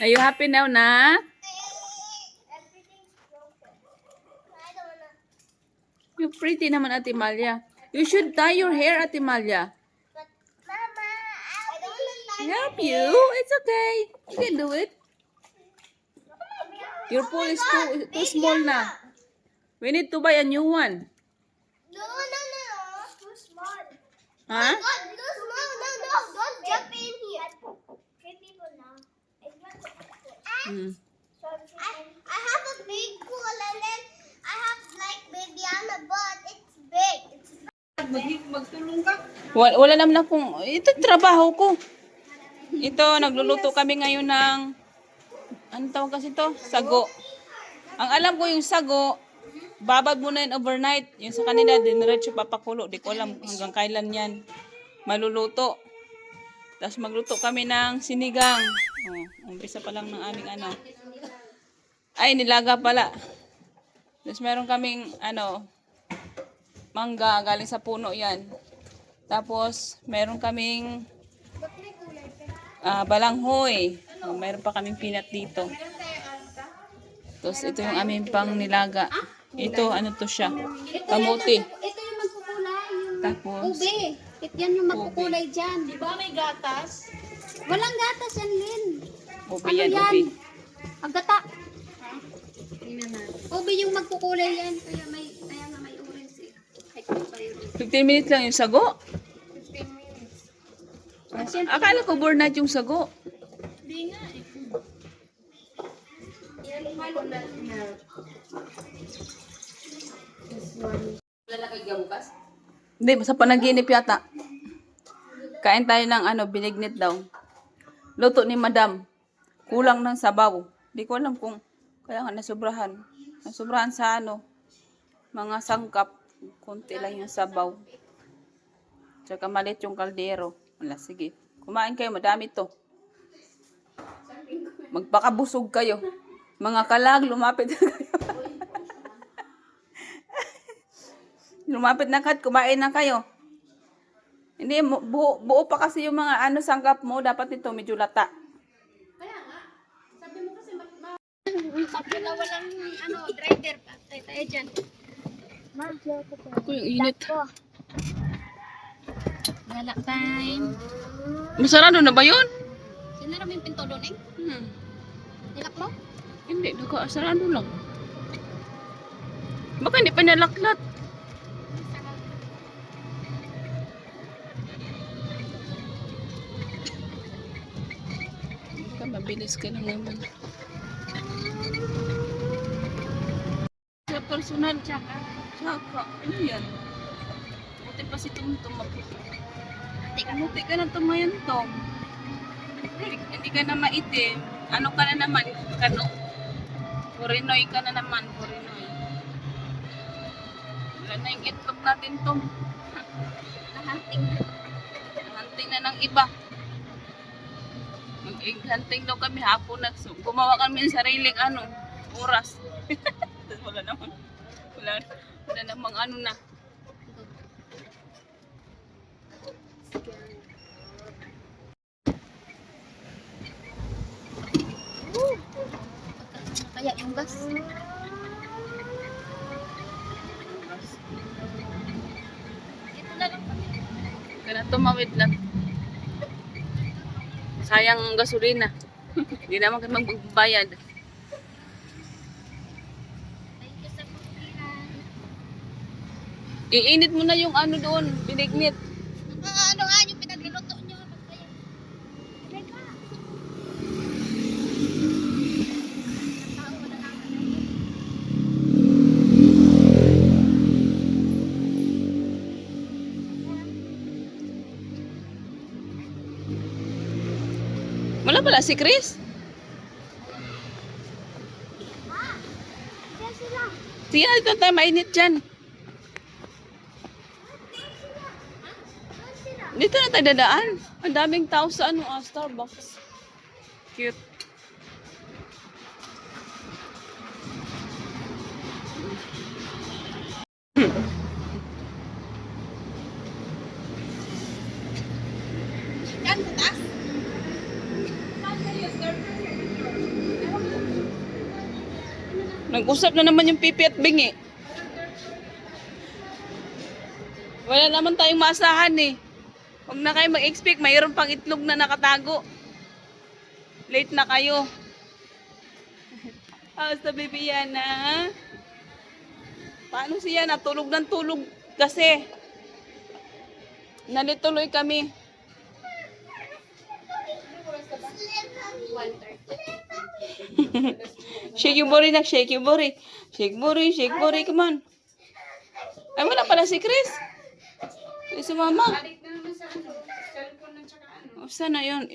Are you happy now, na? Everything's broken. I don't wanna. You're pretty naman, Ate Malia. You should tie your hair, Ate Malia. But Mama, I don't wanna tie Help my you? hair. It's okay. You can do it. Your pool is too small na. We need to buy a new one. No, no, no. Too small. Huh? God, too small. No, no. Don't jump in here. Three people now. Hmm. I have a big pool and then I have like Bibiana, but it's big. It's Wala naman akong... Ito trabaho ko. Ito, nagluluto kami ngayon ng... Ano tawag kasi ito? Sago. Ang alam ko yung sago, babad mo na yun overnight. Yung sa kanila, diniretso papakulo. Di ko alam hanggang kailan yan maluluto. Tapos magluto kami ng sinigang. Umpisa pa lang ng aming ano. Ay, nilaga pala. Tapos meron kaming mangga galing sa puno yan. Tapos meron kaming balanghoy. Meron pa kaming peanut dito. Tapos ito yung aming pang nilaga. Ito, ano to siya? Kamuti. Ito yung magkukulay. Yung Tapos, ube. Yan yung magkukulay dyan. Di ba may gatas? Walang gatas yan, Lin. ube Ano yan, yan? ube. Agata. Ube yung magkukulay yan. Kaya nga may orange eh. Ay, kung pa yun. 15 minutes lang yung sago. 15 minutes. Akala ko burnout yung sago. Di nga eh. Hindi, sa panaginip yata. Kain tayo ng binignit daw. Luto ni Madam. Kulang ng sabaw. Di ko alam kung kaya nga nasobrahan. Nasobrahan sa mga sangkap. Kunti lang yung sabaw. Tsaka malit yung kaldero. Wala, sige. Kumain kayo, madami to. Magpakabusog kayo. Mga kalag, lumapit na kayo. Lumapit na kat, kumain na kayo. Hindi, buo pa kasi yung mga sangkap mo. Dapat ito, medyo lata. Sabi na walang driver. Tayo dyan. Ako yung init. Galak time. Masarado na ba yun? Sino naman yung pinto doon eh? Nilak mo? Hindi, sarado lang. Baka hindi pa nalaklat. Baka mabilis ka lang naman. Sa personal, tsaka. Ano yan? Buti pa si Tumtum. Muti ka na tumayan, Tom. Hindi ka na maitim. Ano ka na naman? Kano? Purinoy ka na naman. Purinoy. Wala na yung itlog natin, Tom. Nahanting. Hunting na ng iba. Mag-egg hunting daw kami hapon na. So, gumawa kami ng sariling oras. Tapos wala naman. Wala namang na. Kaya yung gas. Ito na lang kami. Kaya tumawid lang. Sayang ang gasolina. Hindi naman kami magbayad. Thank you sa pagkiran. Iinit mo na yung doon, binignit. Ano nga yung pinagluluto nyo? Teka. Wala pala si Chris. Diyan sila. Sige na, dito tayo mainit dyan. Dito na tayo dadaan. Ang daming tao sa Starbucks. Cute. Yan, tatas. Nag-usap na naman yung Pipi at Bingi. Wala naman tayong maasahan eh. Huwag na kayo mag-expect, mayroon pang itlog na nakatago. Late na kayo. How's the baby Yana? Paano siya? Natulog ng tulog kasi. Nalituloy kami. 1:30. Shake your body na, shake your body. Shake body, come on. Ay, wala pala si Chris. Ay, si Mama. Balik na naman sa ano, cellphone at saka ano. O, sana yun?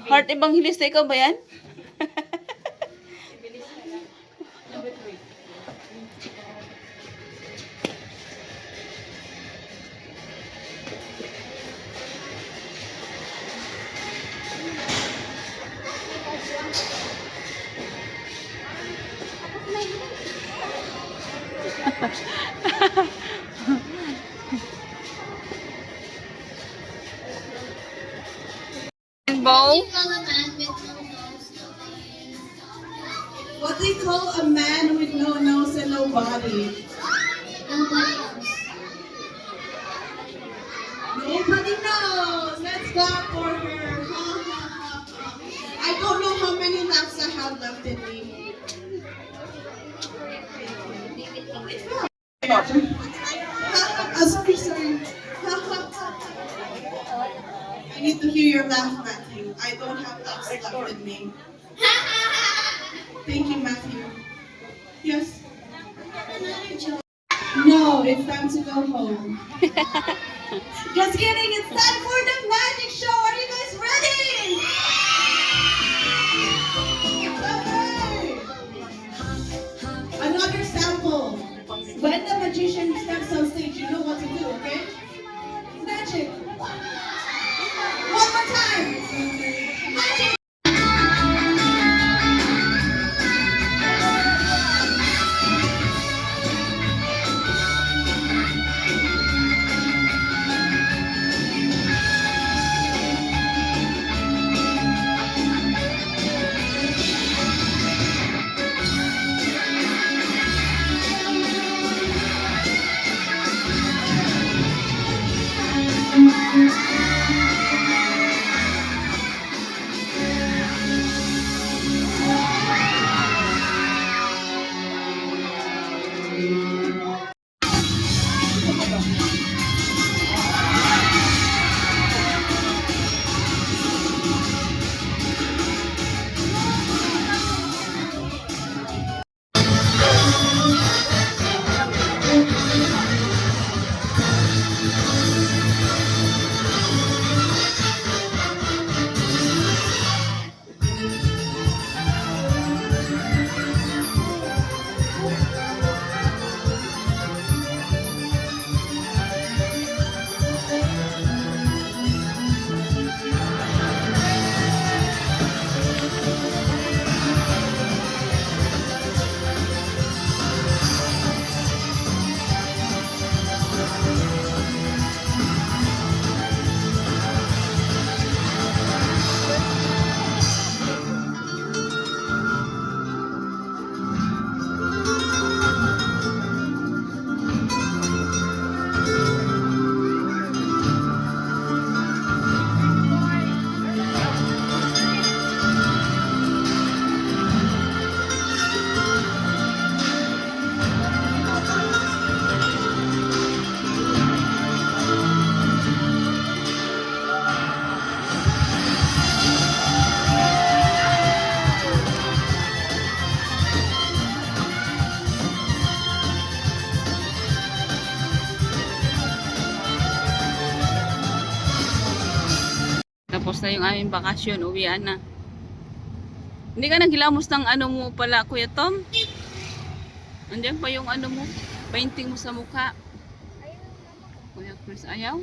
Heart evangelista, ikaw ba yan? Bilis na lang. Number 3. Bow. What they call a man with no nose and no body? Nobody knows. Let's clap for her. I don't know how many laps I have left in me. Sorry. I need to hear your laugh, Matthew. I don't have laps left in me. Thank you, Matthew. Yes. No, it's time to go home. Just kidding, it's time for the magic show. Are you guys ready? Okay. Another sample. When the magician steps on stage, you know what to do, okay? Magic. One more time. Magic. Tapos na yung aming bakasyon, uwian na. Hindi ka naghilamos ng ano mo pala, Kuya Tom? Andiyan pa yung ano mo, painting mo sa mukha. Kuya Chris, ayaw?